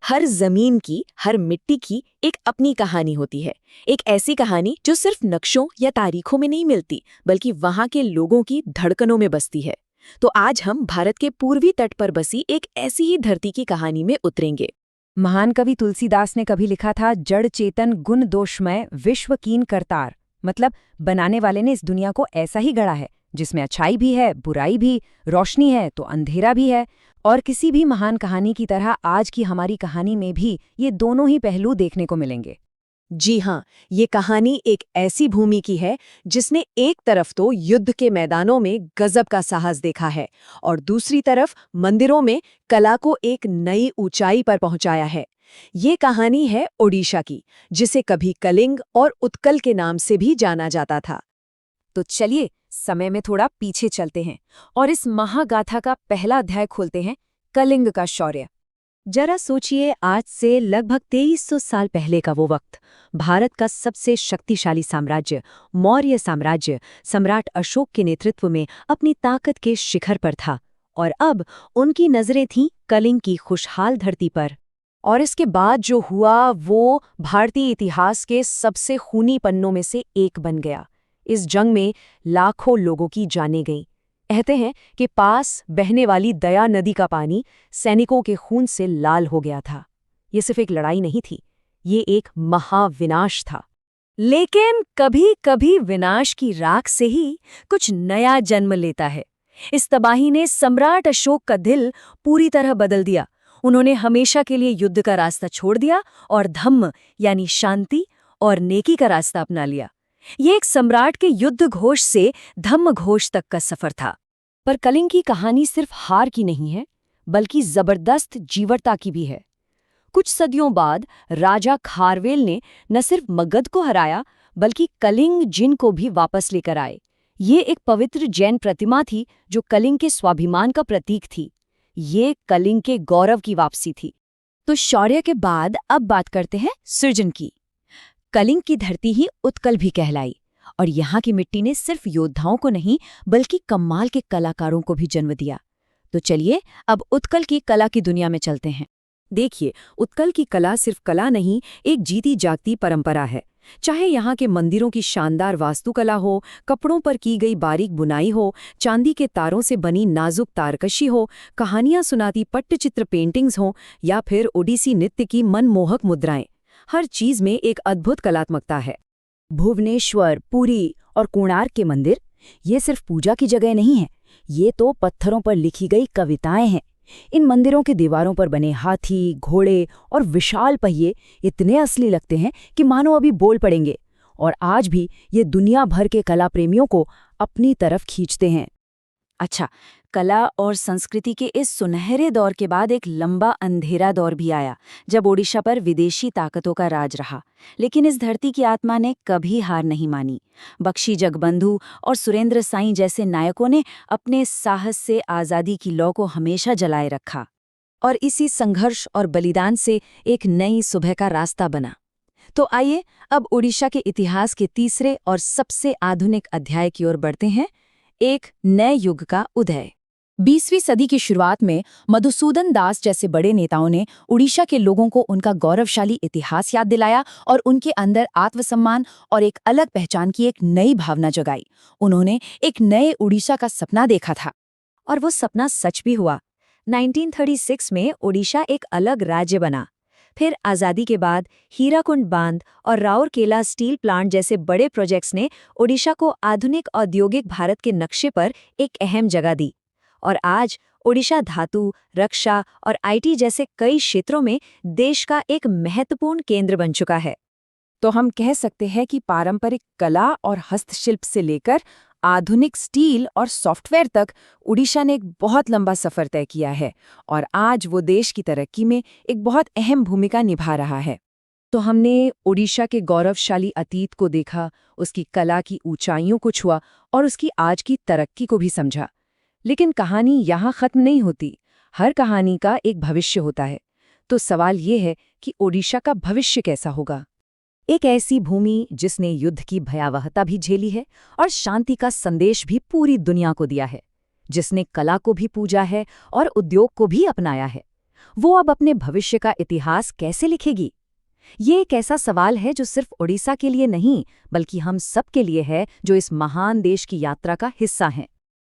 हर जमीन की, हर मिट्टी की एक अपनी कहानी होती है। एक ऐसी कहानी जो सिर्फ नक्शों या तारीखों में नहीं मिलती, बल्कि वहाँ के लोगों की धड़कनों में बसती है। तो आज हम भारत के पूर्वी तट पर बसी एक ऐसी ही धरती की कहानी में उतरेंगे। महान कवि तुलसीदास ने कभी लिखा था, जड़ चेतन गुण दोषमय विश्व कीन करतार। मतलब बनाने वाले ने इस दुनिया को ऐसा ही गढ़ा है जिसमें अच्छाई भी है, बुराई भी, रोशनी है तो अंधेरा भी है। और किसी भी महान कहानी की तरह आज की हमारी कहानी में भी ये दोनों ही पहलू देखने को मिलेंगे। जी हाँ, ये कहानी एक ऐसी भूमि की है जिसने एक तरफ तो युद्ध के मैदानों में गजब का साहस देखा है और दूसरी तरफ मंदिरों में कला को एक नई ऊंचाई पर पहुंचाया है। ये कहानी है ओडिशा की, जिसे कभी कलिंग और उत्कल के नाम से भी जाना जाता था। तो चलिए समय में थोड़ा पीछे चलते हैं और इस महागाथा का पहला अध्याय खोलते हैं, कलिंग का शौर्य। जरा सोचिए, आज से लगभग 2300 साल पहले का वो वक्त। भारत का सबसे शक्तिशाली साम्राज्य मौर्य साम्राज्य सम्राट अशोक के नेतृत्व में अपनी ताकत के शिखर पर था और अब उनकी नजरें थीं कलिंग की खुशहाल धरती पर। और इसके बाद जो हुआ वो भारतीय इतिहास के सबसे खूनी पन्नों में से एक बन गया। इस जंग में लाखों लोगों की जानें गईं। कहते हैं कि पास बहने वाली दया नदी का पानी सैनिकों के खून से लाल हो गया था। ये सिर्फ एक लड़ाई नहीं थी, ये एक महाविनाश था। लेकिन कभी कभी विनाश की राख से ही कुछ नया जन्म लेता है। इस तबाही ने सम्राट अशोक का दिल पूरी तरह बदल दिया। उन्होंने हमेशा के लिए युद्ध का रास्ता छोड़ दिया और धम्म यानी शांति और नेकी का रास्ता अपना लिया। ये एक सम्राट के युद्ध घोष से धम्म घोष तक का सफर था। पर कलिंग की कहानी सिर्फ हार की नहीं है, बल्कि जबरदस्त जीवटता की भी है। कुछ सदियों बाद राजा खारवेल ने न सिर्फ मगध को हराया, बल्कि कलिंग जिन को भी वापस लेकर आए। ये एक पवित्र जैन प्रतिमा थी जो कलिंग के स्वाभिमान का प्रतीक थी। ये कलिंग के गौरव की वापसी थी। तो शौर्य के बाद अब बात करते हैं सृजन की। कलिंग की धरती ही उत्कल भी कहलाई और यहाँ की मिट्टी ने सिर्फ योद्धाओं को नहीं, बल्कि कमाल के कलाकारों को भी जन्म दिया। तो चलिए अब उत्कल की कला की दुनिया में चलते हैं। देखिए, उत्कल की कला सिर्फ कला नहीं, एक जीती जागती परंपरा है। चाहे यहाँ के मंदिरों की शानदार वास्तुकला हो, कपड़ों पर की गई बारीक बुनाई हो, चांदी के तारों से बनी नाजुक तारकशी हो, कहानियां सुनाती पट्टचित्र पेंटिंग्स हो या फिर ओडिसी नृत्य की मनमोहक मुद्राएं, हर चीज में एक अद्भुत कलात्मकता है। भुवनेश्वर, पुरी और कोणार्क के मंदिर ये सिर्फ पूजा की जगह नहीं है, ये तो पत्थरों पर लिखी गई कविताएं हैं। इन मंदिरों के दीवारों पर बने हाथी, घोड़े और विशाल पहिए इतने असली लगते हैं कि मानो अभी बोल पड़ेंगे, और आज भी ये दुनिया भर के कला प्रेमियों को अपनी तरफ खींचते हैं। अच्छा, कला और संस्कृति के इस सुनहरे दौर के बाद एक लंबा अंधेरा दौर भी आया, जब ओडिशा पर विदेशी ताकतों का राज रहा। लेकिन इस धरती की आत्मा ने कभी हार नहीं मानी। बख्शी जगबंधु और सुरेंद्र साईं जैसे नायकों ने अपने साहस से आज़ादी की लौ को हमेशा जलाए रखा। और इसी संघर्ष और बलिदान से एक नई सुबह का रास्ता बना। तो आइए अब ओडिशा के इतिहास के तीसरे और सबसे आधुनिक अध्याय की ओर बढ़ते हैं, एक नए युग का उदय। 20वीं सदी की शुरुआत में मधुसूदन दास जैसे बड़े नेताओं ने उड़ीसा के लोगों को उनका गौरवशाली इतिहास याद दिलाया और उनके अंदर आत्मसम्मान और एक अलग पहचान की एक नई भावना जगाई। उन्होंने एक नए उड़ीसा का सपना देखा था और वो सपना सच भी हुआ। 1936 में ओडिशा एक अलग राज्य बना। फिर आज़ादी के बाद हीराकुंड बांध और राउरकेला स्टील प्लांट जैसे बड़े प्रोजेक्ट्स ने ओडिशा को आधुनिक औद्योगिक भारत के नक्शे पर एक अहम जगह दी। और आज ओडिशा धातु, रक्षा और आईटी जैसे कई क्षेत्रों में देश का एक महत्वपूर्ण केंद्र बन चुका है। तो हम कह सकते हैं कि पारंपरिक कला और हस्तशिल्प से लेकर आधुनिक स्टील और सॉफ्टवेयर तक ओडिशा ने एक बहुत लंबा सफर तय किया है और आज वो देश की तरक्की में एक बहुत अहम भूमिका निभा रहा है। तो हमने ओडिशा के गौरवशाली अतीत को देखा, उसकी कला की ऊंचाइयों को छुआ और उसकी आज की तरक्की को भी समझा। लेकिन कहानी यहाँ खत्म नहीं होती। हर कहानी का एक भविष्य होता है। तो सवाल ये है कि ओडिशा का भविष्य कैसा होगा? एक ऐसी भूमि जिसने युद्ध की भयावहता भी झेली है और शांति का संदेश भी पूरी दुनिया को दिया है, जिसने कला को भी पूजा है और उद्योग को भी अपनाया है। वो अब अपने भविष्य का इतिहास कैसे लिखेगी? ये एक ऐसा सवाल है जो सिर्फ ओडिशा के लिए नहीं, बल्कि हम सब के लिए है जो इस महान देश की यात्रा का हिस्सा हैं।